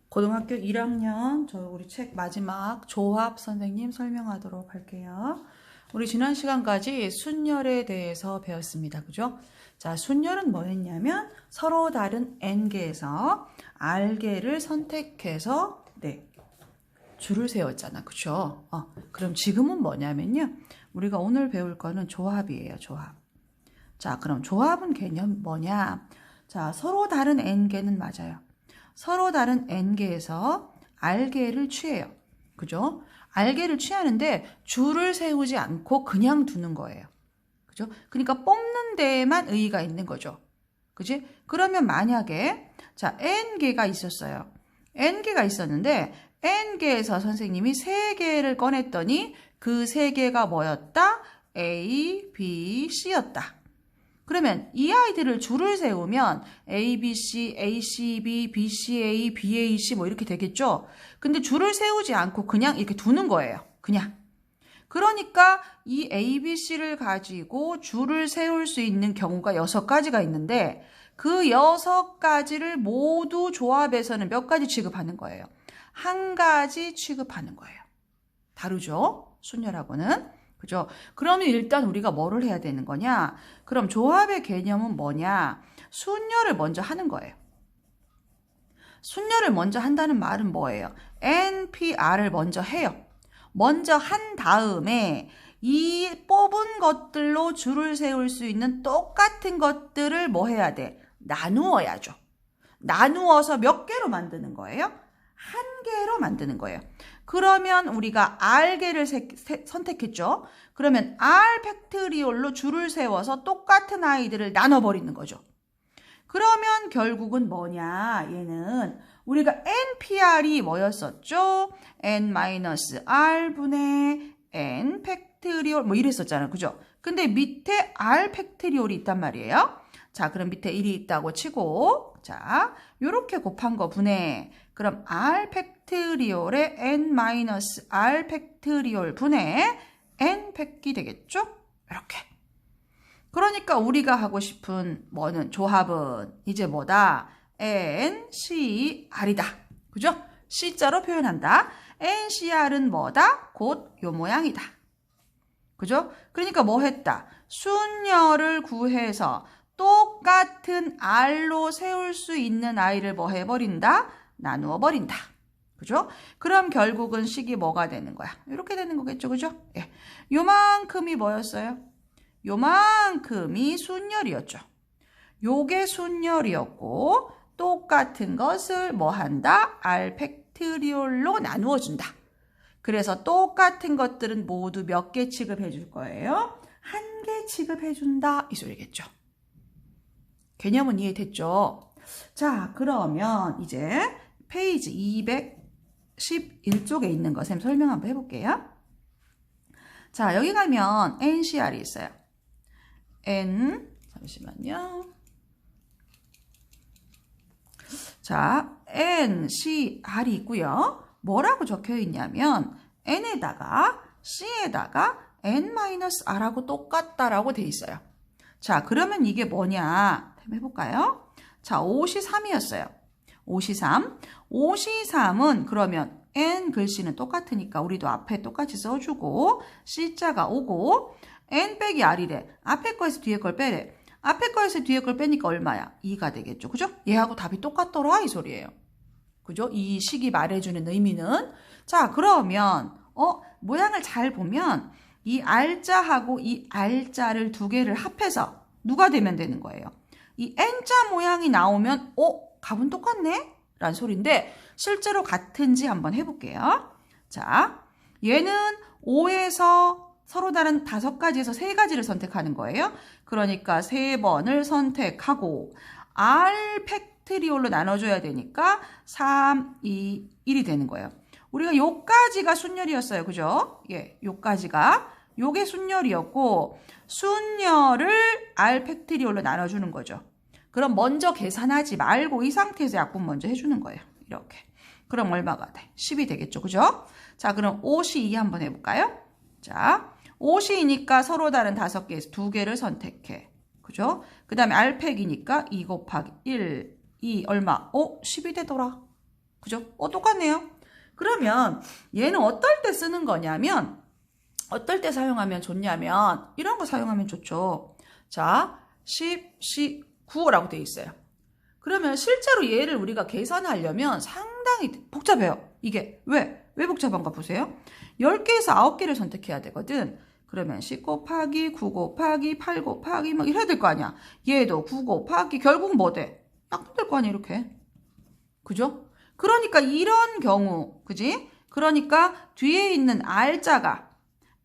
고등학교 1학년 우리 책 마지막 조합 선생님 설명하도록 할게요. 우리 지난 시간까지 순열에 대해서 배웠습니다. 그죠? 자, 순열은 뭐였냐면 서로 다른 n개에서 r개를 선택해서 줄을 세웠잖아. 그죠? 그럼 지금은 뭐냐면요. 우리가 오늘 배울 거는 조합이에요. 조합. 자, 그럼 조합은 개념 뭐냐? 자, 서로 다른 n개는 맞아요. 서로 다른 n개에서 r개를 취해요. 그죠? r개를 취하는데 줄을 세우지 않고 그냥 두는 거예요. 그죠? 그러니까 뽑는 데에만 의의가 있는 거죠. 그지? 그러면 만약에 자, n개가 있었어요. n개가 있었는데 n개에서 선생님이 3개를 꺼냈더니 그 3개가 뭐였다? A, B, C였다. 그러면 이 아이들을 줄을 세우면 A, B, C, A, C, B, B, C, A, B, A, C 뭐 이렇게 되겠죠? 근데 줄을 세우지 않고 그냥 이렇게 두는 거예요. 그냥. 그러니까 이 A, B, C를 가지고 줄을 세울 수 있는 경우가 6가지가 있는데 그 6가지를 모두 조합해서는 몇 가지 취급하는 거예요? 1가지 취급하는 거예요. 다르죠? 순열하고는. 그죠? 그러면 일단 우리가 뭐를 해야 되는 거냐? 그럼 조합의 개념은 뭐냐? 순열을 먼저 하는 거예요. 순열을 먼저 한다는 말은 뭐예요? NPR을 먼저 해요. 먼저 한 다음에 이 뽑은 것들로 줄을 세울 수 있는 똑같은 것들을 뭐 해야 돼? 나누어야죠. 나누어서 몇 개로 만드는 거예요? 1개로 만드는 거예요. 그러면 우리가 R개를 선택했죠. 그러면 R 팩토리얼로 줄을 세워서 똑같은 아이들을 나눠버리는 거죠. 그러면 결국은 뭐냐? 얘는 우리가 NPR이 뭐였었죠? N-R분의 N 팩토리얼 뭐 이랬었잖아요. 그죠? 근데 밑에 R 팩토리얼이 있단 말이에요. 자, 그럼 밑에 1이 있다고 치고 자, 요렇게 곱한 거 분해. 그럼 R 팩토리얼의 N-R 팩토리얼 분의 N 팩이 되겠죠? 이렇게. 그러니까 우리가 하고 싶은 뭐는 조합은 이제 뭐다? N, C, R이다. 그죠? C자로 표현한다. N, C, R은 뭐다? 곧 요 모양이다. 그죠? 그러니까 뭐 했다? 순열을 구해서 똑같은 R로 세울 수 있는 아이를 뭐 해버린다? 나누어 버린다. 그죠? 그럼 결국은 식이 뭐가 되는 거야? 이렇게 되는 거겠죠? 그죠? 예. 요만큼이 뭐였어요? 요만큼이 순열이었죠. 요게 순열이었고 똑같은 것을 뭐 한다? R 팩토리얼로 나누어 준다. 그래서 똑같은 것들은 모두 몇 개 취급해 줄 거예요? 1개 취급해 준다. 이 소리겠죠. 개념은 이해됐죠? 자, 그러면 이제 페이지 211쪽에 있는 거 쌤 설명 한번 해볼게요. 자, 여기 가면 NCR이 있어요. 잠시만요. 자, NCR이 있고요. 뭐라고 적혀 있냐면 N에다가 C에다가 N-R하고 똑같다라고 돼 있어요. 자, 그러면 이게 뭐냐? 한번 해볼까요? 자, 5시 3이었어요. 5시 3. 5시 3은 그러면 N 글씨는 똑같으니까 우리도 앞에 똑같이 써주고 C자가 오고 N 빼기 R이래. 앞에 거에서 뒤에 걸 빼래. 앞에 거에서 뒤에 걸 빼니까 얼마야? 2가 되겠죠. 그죠? 얘하고 답이 똑같더라 이 소리예요. 그죠? 이 식이 말해주는 의미는 자, 그러면 모양을 잘 보면 이 R자하고 이 R자를 2개를 합해서 누가 되면 되는 거예요? 이 N자 모양이 나오면 값은 똑같네? 라는 소리인데 실제로 같은지 한번 해볼게요. 자, 얘는 5에서 서로 다른 5가지에서 3가지를 선택하는 거예요. 그러니까 3번을 선택하고 R 팩토리얼로 나눠줘야 되니까 3, 2, 1이 되는 거예요. 우리가 요까지가 순열이었어요. 그죠? 예, 요까지가. 요게 순열이었고 순열을 R 팩토리얼로 나눠주는 거죠. 그럼 먼저 계산하지 말고 이 상태에서 약분 먼저 해주는 거예요. 이렇게. 그럼 얼마가 돼? 10이 되겠죠. 그죠? 자, 그럼 5시 2 한번 해볼까요? 자, 5시이니까 서로 다른 5개에서 2개를 선택해. 그죠? 그 다음에 R팩이니까 2 곱하기 1, 2 얼마? 10이 되더라. 그죠? 똑같네요. 그러면 얘는 어떨 때 쓰는 거냐면, 어떨 때 사용하면 좋냐면, 이런 거 사용하면 좋죠. 자, 9라고 되어 있어요. 그러면 실제로 얘를 우리가 계산하려면 상당히 복잡해요. 이게 왜 복잡한가 보세요. 10개에서 9개를 선택해야 되거든. 그러면 10 곱하기 9 곱하기 8 곱하기 막 이래야 될 거 아니야. 얘도 9 곱하기 결국 뭐 돼? 약분될 거 아니야 이렇게. 그죠? 그러니까 이런 경우 그지? 그러니까 뒤에 있는 R자가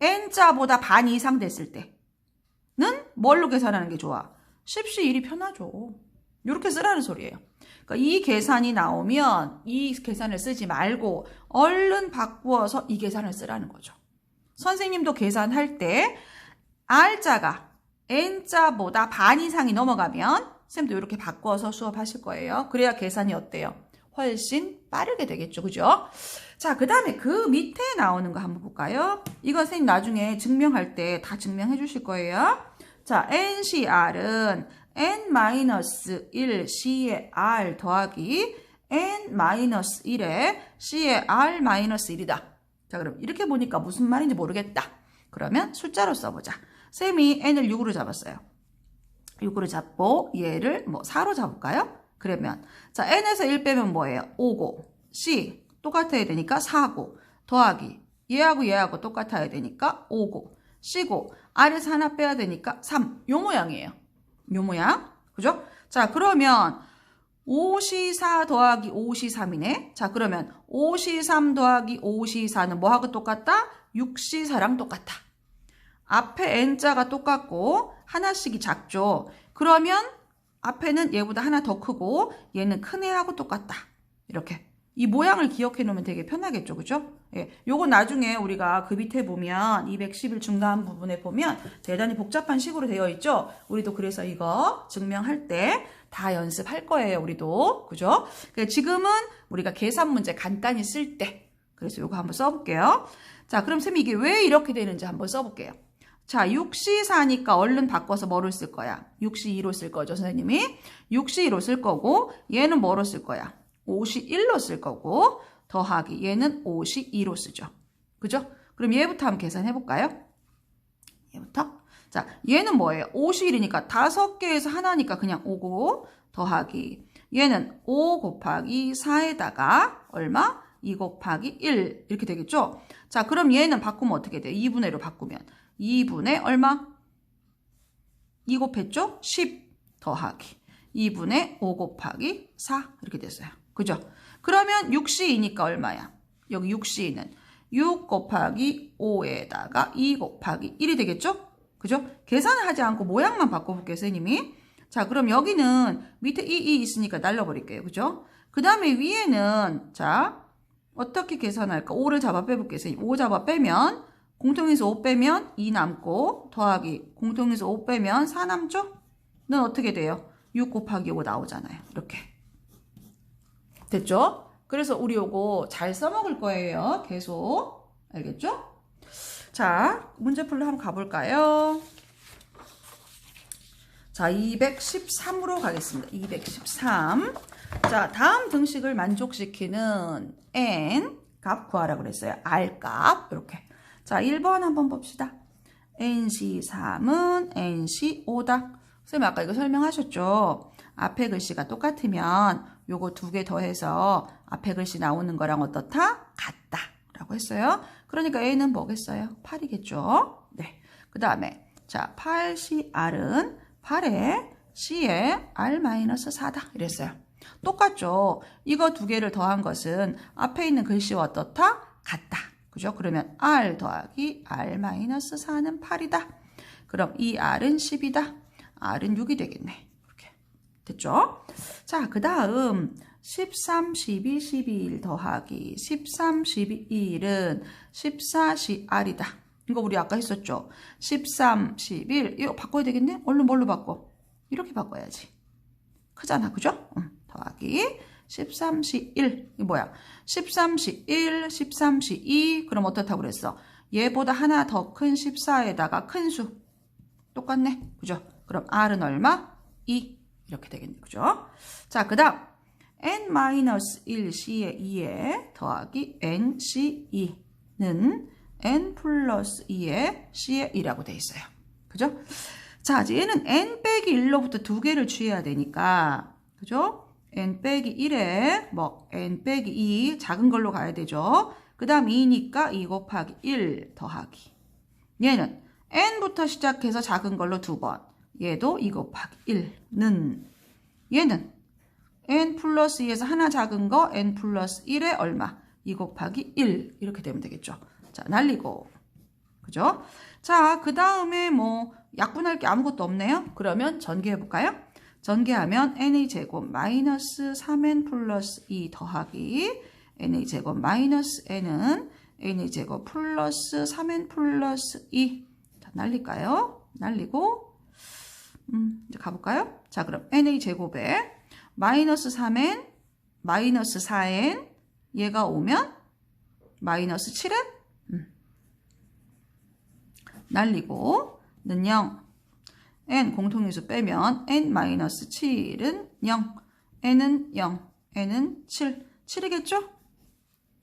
N자보다 반 이상 됐을 때는 뭘로 계산하는 게 좋아? 10시 1이 편하죠. 이렇게 쓰라는 소리예요. 그러니까 이 계산이 나오면 이 계산을 쓰지 말고 얼른 바꾸어서 이 계산을 쓰라는 거죠. 선생님도 계산할 때 R자가 N자보다 반 이상이 넘어가면 쌤도 이렇게 바꿔서 수업하실 거예요. 그래야 계산이 어때요? 훨씬 빠르게 되겠죠. 그죠? 자, 그 다음에 그 밑에 나오는 거 한번 볼까요? 이건 선생님 나중에 증명할 때 다 증명해 주실 거예요. 자, NCR은 N-1 C의 R 더하기 N-1의 C의 R-1이다. 자, 그럼 이렇게 보니까 무슨 말인지 모르겠다. 그러면 숫자로 써보자. 쌤이 N을 6으로 잡았어요. 6으로 잡고 얘를 뭐 4로 잡을까요? 그러면 자 N에서 1 빼면 뭐예요? 5고 C 똑같아야 되니까 4고 더하기 얘하고 똑같아야 되니까 5고 C고 R에서 하나 빼야 되니까 3. 요 모양이에요. 요 모양. 그죠? 자 그러면 5C4 더하기 5C3이네. 자 그러면 5C3 더하기 5C4는 뭐하고 똑같다? 6C4랑 똑같다. 앞에 N자가 똑같고 하나씩이 작죠. 그러면 앞에는 얘보다 하나 더 크고 얘는 큰 애하고 똑같다. 이렇게. 이 모양을 기억해 놓으면 되게 편하겠죠. 그죠? 예. 요거 나중에 우리가 그 밑에 보면 211 중간 부분에 보면 대단히 복잡한 식으로 되어 있죠. 우리도 그래서 이거 증명할 때 다 연습할 거예요. 우리도. 그죠? 지금은 우리가 계산 문제 간단히 쓸 때. 그래서 요거 한번 써볼게요. 자, 그럼 쌤이 이게 왜 이렇게 되는지 한번 써볼게요. 자, 6C4니까 얼른 바꿔서 뭐를 쓸 거야? 6C2로 쓸 거죠, 선생님이. 6C2로 쓸 거고 얘는 뭐로 쓸 거야? 5C1로 쓸 거고 더하기 얘는 5C2로 쓰죠. 그죠? 그럼 얘부터 한번 계산해 볼까요? 얘부터. 자, 얘는 뭐예요? 5C1이니까 5개에서 하나니까 그냥 5고 더하기 얘는 5 곱하기 4에다가 얼마? 2 곱하기 1 이렇게 되겠죠? 자, 그럼 얘는 바꾸면 어떻게 돼요? 2분의 1로 바꾸면 2분의 얼마? 2 곱했죠? 10 더하기 2분의 5 곱하기 4 이렇게 됐어요. 그죠? 그러면 6C2니까 얼마야? 여기 6C2는 6 곱하기 5에다가 2 곱하기 1이 되겠죠? 그죠? 계산을 하지 않고 모양만 바꿔볼게요, 선생님이. 자, 그럼 여기는 밑에 2 있으니까 날려버릴게요. 그죠? 그 다음에 위에는 자 어떻게 계산할까? 5를 잡아 빼볼게요, 선생님. 5 잡아 빼면 공통에서 5 빼면 2 남고 더하기 공통에서 5 빼면 4 남죠? 는 어떻게 돼요? 6 곱하기 5 나오잖아요. 이렇게. 됐죠? 그래서 우리 요거 잘 써먹을 거예요. 계속. 알겠죠? 자, 문제풀로 한번 가볼까요? 자, 213으로 가겠습니다. 213. 자, 다음 등식을 만족시키는 N 값 구하라고 그랬어요. R 값. 이렇게. 자, 1번 한번 봅시다. NC3은 NC5다. 선생님 아까 이거 설명하셨죠? 앞에 글씨가 똑같으면 요거 2개 더해서 앞에 글씨 나오는 거랑 어떻다? 같다. 라고 했어요. 그러니까 A는 뭐겠어요? 8이겠죠? 네. 그 다음에 자 8CR은 8에 C에 R-4다. 이랬어요. 똑같죠? 이거 2개를 더한 것은 앞에 있는 글씨와 어떻다? 같다. 그죠? 그러면 R 더하기 R-4는 8이다. 그럼 이 R은 10이다. R은 6이 되겠네. 이렇게. 됐죠? 자, 그 다음 13, 12, 12, 1 더하기 13, 12, 1은 14, CR이다. 이거 우리 아까 했었죠? 13, 11 이거 바꿔야 되겠네? 얼른 뭘로 바꿔? 이렇게 바꿔야지. 크잖아. 그죠? 더하기 13C1 이게 뭐야? 13C1, 13C2 그럼 어떻다고 그랬어? 얘보다 하나 더 큰 14에다가 큰 수 똑같네. 그죠? 그럼 R은 얼마? 2 이렇게 되겠네. 그죠? 자, 그 다음 n-1c의 2에 더하기 nc2는 n 플러스 2의 c의 2라고 돼 있어요. 그죠? 자, 이제 얘는 n 빼기 1로부터 두 개를 취해야 되니까, 그죠? n 빼기 1에 뭐 n 빼기 2 작은 걸로 가야 되죠. 그 다음 2니까 2 곱하기 1 더하기. 얘는 n부터 시작해서 작은 걸로 두 번. 얘도 2 곱하기 1는 얘는 n 플러스 2에서 하나 작은 거 n 플러스 1에 얼마? 2 곱하기 1 이렇게 되면 되겠죠. 자, 날리고. 그죠? 자, 그 다음에 뭐 약분할 게 아무것도 없네요. 그러면 전개해 볼까요? 전개하면 n의 제곱 마이너스 3n 플러스 2 더하기 n의 제곱 마이너스 n은 n의 제곱 플러스 3n 플러스 2. 자, 날릴까요? 날리고 이제 가볼까요? 자, 그럼 n의 제곱에 마이너스 3n 마이너스 4n 얘가 오면 마이너스 7n 날리고 는 0. n 공통인수 빼면 n-7은 0. n은 0. n은 7. 7이겠죠?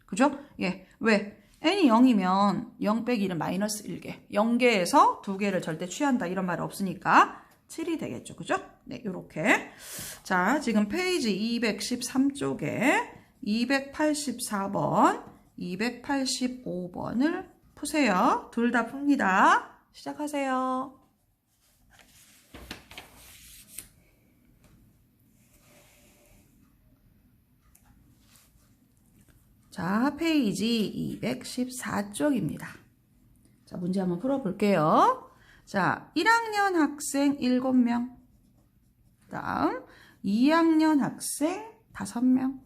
그죠? 예. 왜? n이 0이면 0 빼기 1은 마이너스 1개. 0개에서 2개를 절대 취한다 이런 말 없으니까 7이 되겠죠. 그죠? 네, 요렇게. 자, 지금 페이지 213쪽에 284번, 285번을 푸세요. 둘 다 풉니다. 시작하세요. 자, 페이지 214쪽입니다. 자, 문제 한번 풀어볼게요. 자, 1학년 학생 7명. 다음 2학년 학생 5명.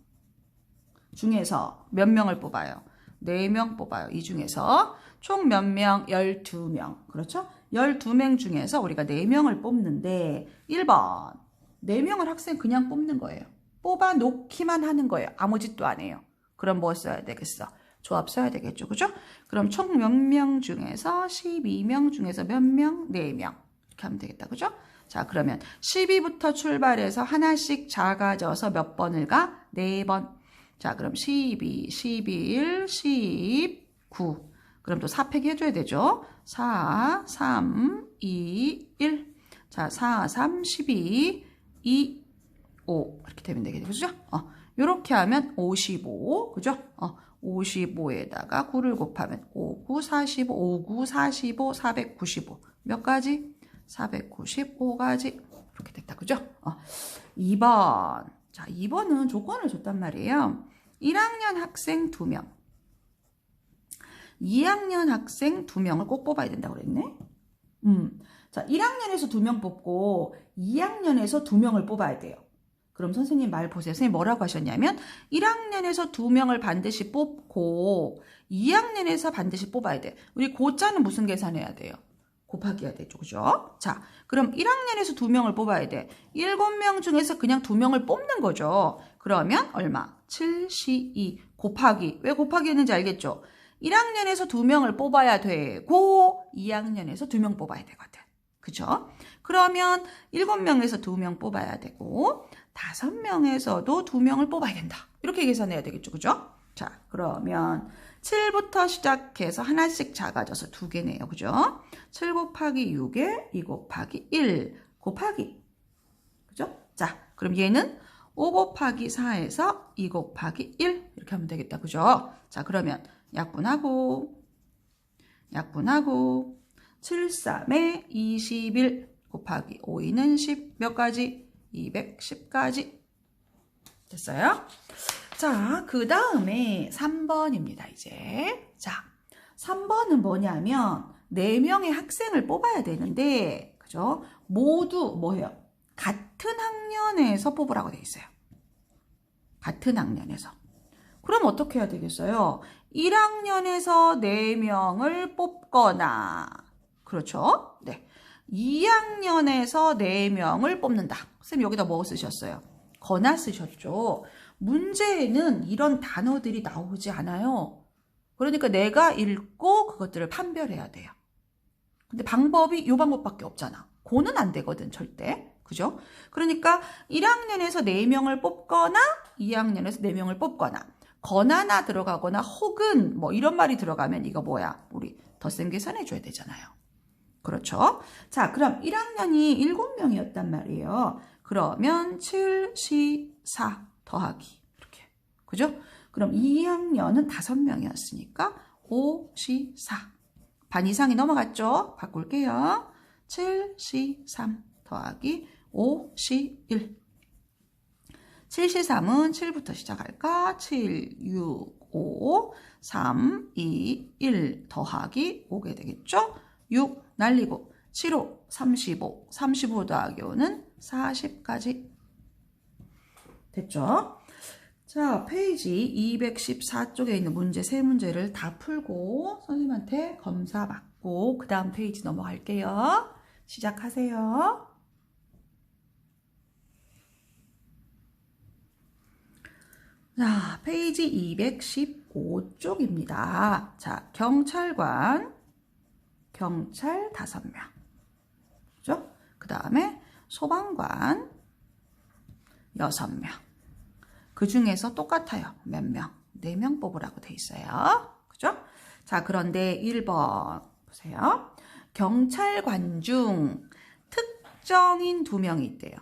중에서 몇 명을 뽑아요? 4명 뽑아요. 이 중에서 총 몇 명? 12명. 그렇죠? 12명 중에서 우리가 4명을 뽑는데 1번 4명을 학생 그냥 뽑는 거예요. 뽑아 놓기만 하는 거예요. 아무 짓도 안 해요. 그럼 뭐 써야 되겠어? 조합 써야 되겠죠. 그죠? 그럼 총 몇 명 중에서 12명 중에서 몇 명? 4명. 이렇게 하면 되겠다. 그죠? 자, 그러면 12부터 출발해서 하나씩 작아져서 몇 번을 가? 4번. 자, 그럼 12, 11, 19. 그럼 또 4팩 해줘야 되죠. 4, 3, 2, 1. 자, 4, 3, 12, 2, 5. 이렇게 되면 되겠죠. 그죠? 요렇게 하면 55. 그죠? 55에다가 9를 곱하면 5, 9, 45, 5, 9, 45, 495. 몇 가지? 495가지. 이렇게 됐다. 그죠? 2번. 자, 2번은 조건을 줬단 말이에요. 1학년 학생 2명. 2학년 학생 2명을 꼭 뽑아야 된다고 그랬네. 자, 1학년에서 2명 뽑고 2학년에서 2명을 뽑아야 돼요. 그럼 선생님 말 보세요. 선생님 뭐라고 하셨냐면 1학년에서 2명을 반드시 뽑고 2학년에서 반드시 뽑아야 돼. 우리 고자는 무슨 계산해야 돼요? 곱하기 해야 되죠. 그죠? 자, 그럼 1학년에서 2명을 뽑아야 돼. 7명 중에서 그냥 2명을 뽑는 거죠. 그러면 얼마? 72 곱하기. 왜 곱하기 했는지 알겠죠? 1학년에서 2명을 뽑아야 되고 2학년에서 2명 뽑아야 되거든. 그죠? 그러면 7명에서 2명 뽑아야 되고 5명에서도 2명을 뽑아야 된다. 이렇게 계산해야 되겠죠. 그죠? 자, 그러면 7부터 시작해서 하나씩 작아져서 2개네요. 그죠? 7 곱하기 6에 2 곱하기 1 곱하기. 그죠? 자, 그럼 얘는 5 곱하기 4에서 2 곱하기 1 이렇게 하면 되겠다. 그죠? 자, 그러면 약분하고 7, 3에 21 곱하기 5, 2는 10 몇 가지? 210가지. 됐어요? 자, 그 다음에 3번입니다, 이제. 자, 3번은 뭐냐면, 4명의 학생을 뽑아야 되는데, 그죠? 모두 뭐예요? 같은 학년에서 뽑으라고 돼 있어요. 같은 학년에서. 그럼 어떻게 해야 되겠어요? 1학년에서 4명을 뽑거나, 그렇죠? 네. 2학년에서 4명을 뽑는다. 선생님 여기다 뭐 쓰셨어요? 거나 쓰셨죠. 문제에는 이런 단어들이 나오지 않아요. 그러니까 내가 읽고 그것들을 판별해야 돼요. 근데 방법이 이 방법밖에 없잖아. 고는 안 되거든, 절대. 그죠? 그러니까 1학년에서 4명을 뽑거나 2학년에서 4명을 뽑거나 거나나 들어가거나 혹은 뭐 이런 말이 들어가면 이거 뭐야? 우리 덧셈 계산해줘야 되잖아요. 그렇죠? 자, 그럼 1학년이 7명이었단 말이에요. 그러면 7, 4 더하기 이렇게. 그죠? 그럼 2학년은 5명이었으니까 5, 4. 반 이상이 넘어갔죠? 바꿀게요. 7, 3 더하기 5, 1. 7, 3은 7부터 시작할까? 7, 6, 5, 3, 2, 1 더하기 5게 되겠죠? 6 날리고 7, 5, 35, 35 더하기 5는 40까지. 됐죠? 자, 페이지 214쪽에 있는 문제 3문제를 다 풀고 선생님한테 검사 받고 그 다음 페이지 넘어갈게요. 시작하세요. 자, 페이지 215쪽입니다. 자, 경찰관, 경찰 5명. 그죠? 그 다음에 소방관 6명. 그 중에서 똑같아요. 몇 명? 4명 뽑으라고 돼 있어요. 그죠? 자, 그런데 1번 보세요. 경찰관 중 특정인 2명이 있대요.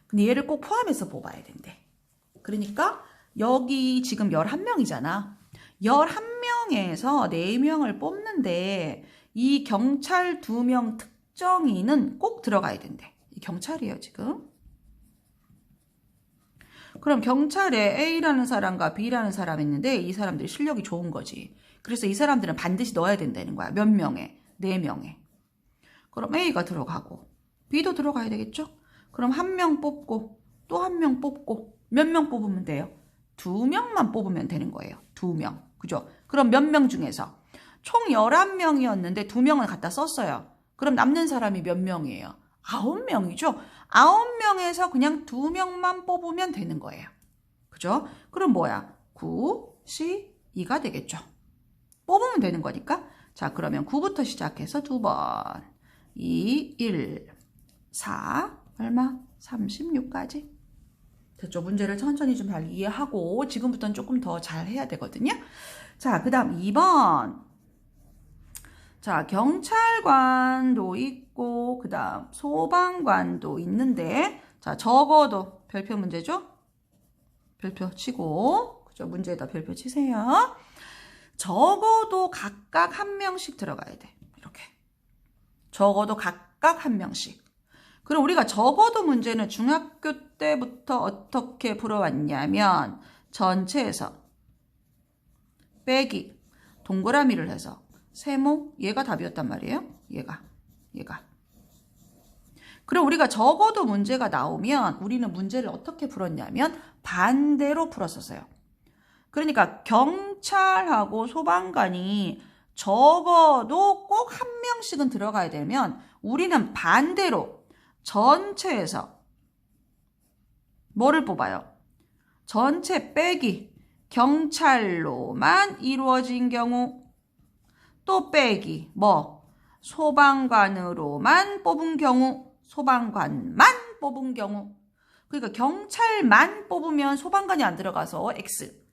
근데 얘를 꼭 포함해서 뽑아야 된대. 그러니까 여기 지금 11명이잖아. 11명에서 4명을 뽑는데 이 경찰 2명 특정인은 꼭 들어가야 된대. 이 경찰이에요, 지금. 그럼 경찰에 A라는 사람과 B라는 사람이 있는데 이 사람들이 실력이 좋은 거지. 그래서 이 사람들은 반드시 넣어야 된다는 거야. 몇 명에? 4명에. 그럼 A가 들어가고 B도 들어가야 되겠죠? 그럼 1명 뽑고 또 1명 뽑고 몇 명 뽑으면 돼요? 2명만 뽑으면 되는 거예요. 2명. 그죠? 그럼 몇 명 중에서 총 11명이었는데 2명을 갖다 썼어요. 그럼 남는 사람이 몇 명이에요? 9명이죠? 9명에서 그냥 2명만 뽑으면 되는 거예요. 그죠? 그럼 뭐야? 9, 2가 되겠죠. 뽑으면 되는 거니까. 자, 그러면 9부터 시작해서 2번. 2, 1, 4, 얼마? 36까지. 됐죠? 문제를 천천히 좀 잘 이해하고 지금부터는 조금 더 잘 해야 되거든요. 자, 그 다음 2번. 자, 경찰관도 있고 그 다음 소방관도 있는데 자, 적어도 별표 문제죠? 별표 치고 그죠? 문제에다 별표 치세요. 적어도 각각 1명씩 들어가야 돼. 이렇게. 적어도 각각 1명씩. 그럼 우리가 적어도 문제는 중학교 때부터 어떻게 풀어왔냐면 전체에서 빼기 동그라미를 해서 세모 얘가 답이었단 말이에요. 얘가. 그럼 우리가 적어도 문제가 나오면 우리는 문제를 어떻게 풀었냐면 반대로 풀었었어요. 그러니까 경찰하고 소방관이 적어도 꼭 1명씩은 들어가야 되면 우리는 반대로 전체에서 뭐를 뽑아요? 전체 빼기 경찰로만 이루어진 경우 또 빼기 뭐 소방관으로만 뽑은 경우 소방관만 뽑은 경우 그러니까 경찰만 뽑으면 소방관이 안 들어가서 X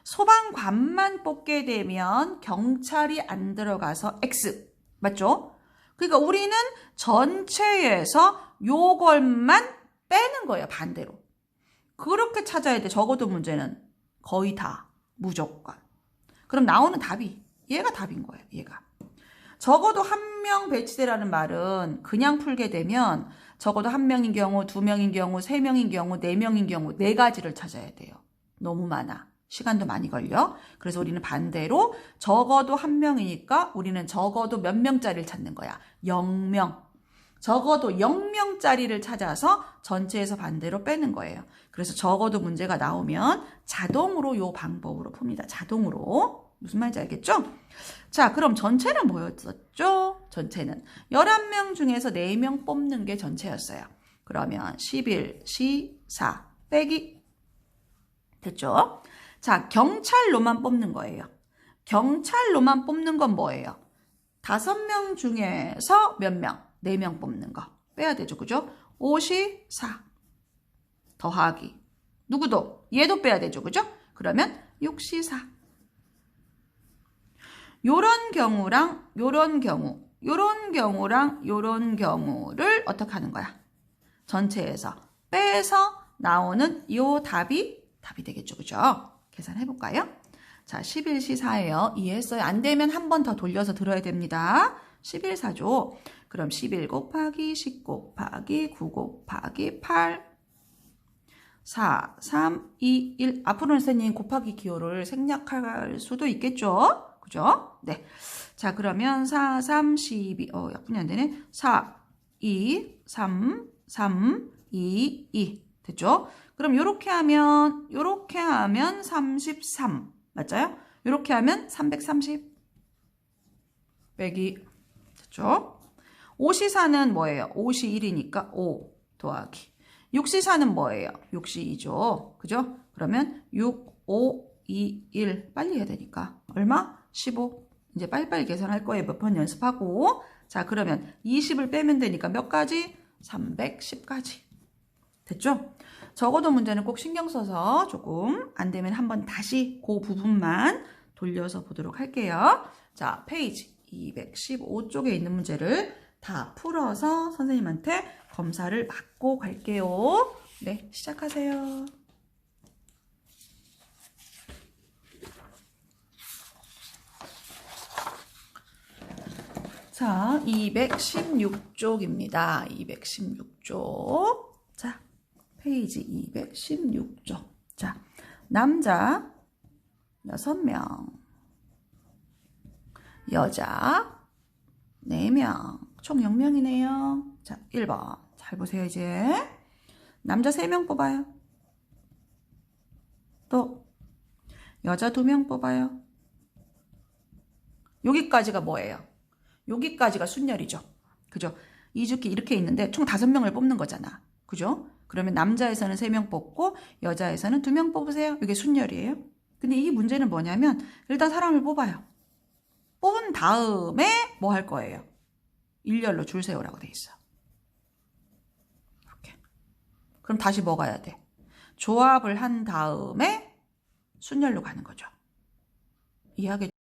소방관만 뽑게 되면 경찰이 안 들어가서 X 맞죠? 그러니까 우리는 전체에서 요걸만 빼는 거예요. 반대로. 그렇게 찾아야 돼. 적어도 문제는 거의 다 무조건. 그럼 나오는 답이 얘가 답인 거예요. 얘가. 적어도 1명 배치되라는 말은 그냥 풀게 되면 적어도 1명인 경우, 2명인 경우, 3명인 경우, 4명인 경우 4가지를 찾아야 돼요. 너무 많아. 시간도 많이 걸려. 그래서 우리는 반대로 적어도 1명이니까 우리는 적어도 몇 명짜리를 찾는 거야. 0명. 적어도 0명짜리를 찾아서 전체에서 반대로 빼는 거예요. 그래서 적어도 문제가 나오면 자동으로 이 방법으로 풉니다. 자동으로. 무슨 말인지 알겠죠? 자, 그럼 전체는 뭐였었죠? 전체는 11명 중에서 4명 뽑는 게 전체였어요. 그러면 11, 14 빼기 됐죠? 자, 경찰로만 뽑는 거예요. 경찰로만 뽑는 건 뭐예요? 5명 중에서 몇 명? 4명 뽑는 거. 빼야 되죠. 그죠? 5시 4. 더하기. 누구도? 얘도 빼야 되죠. 그죠? 그러면 6시 4. 요런 경우랑 요런 경우, 요런 경우랑 요런 경우를 어떻게 하는 거야? 전체에서 빼서 나오는 요 답이 되겠죠. 그죠? 계산해 볼까요? 자, 11시 4예요. 이해했어요? 안 되면 한 번 더 돌려서 들어야 됩니다. 11 4죠. 그럼 11 곱하기 10 곱하기 9 곱하기 8 4, 3, 2, 1. 앞으로는 선생님 곱하기 기호를 생략할 수도 있겠죠? 그죠? 네. 자, 그러면 4, 3, 12. 약분이 안 되네. 4, 2, 3, 3, 2, 2. 됐죠? 그럼 요렇게 하면 33. 맞아요? 요렇게 하면 330. 빼기. 됐죠? 5시4는 뭐예요? 5시 1이니까 5 더하기. 6시4는 뭐예요? 6시 2죠. 그죠? 그러면 6, 5, 2, 1. 빨리 해야 되니까. 얼마? 15. 이제 빨리빨리 계산할 거예요. 몇 번 연습하고. 자, 그러면 20을 빼면 되니까 몇 가지? 310가지. 됐죠? 적어도 문제는 꼭 신경 써서 조금 안 되면 한번 다시 그 부분만 돌려서 보도록 할게요. 자, 페이지 215쪽에 있는 문제를 다 풀어서 선생님한테 검사를 받고 갈게요. 네, 시작하세요. 자, 216쪽입니다. 216쪽. 자, 페이지 216쪽. 자, 남자 6명, 여자 4명, 총 0명이네요. 자, 1번. 잘 보세요, 이제. 남자 3명 뽑아요. 또, 여자 2명 뽑아요. 여기까지가 뭐예요? 여기까지가 순열이죠. 그죠? 이주기 이렇게 있는데 총 5명을 뽑는 거잖아. 그죠? 그러면 남자에서는 3명 뽑고 여자에서는 2명 뽑으세요. 이게 순열이에요. 근데 이 문제는 뭐냐면 일단 사람을 뽑아요. 뽑은 다음에 뭐 할 거예요? 일렬로 줄 세우라고 돼 있어. 이렇게. 그럼 다시 뭐 가야 돼? 조합을 한 다음에 순열로 가는 거죠. 이해하겠죠?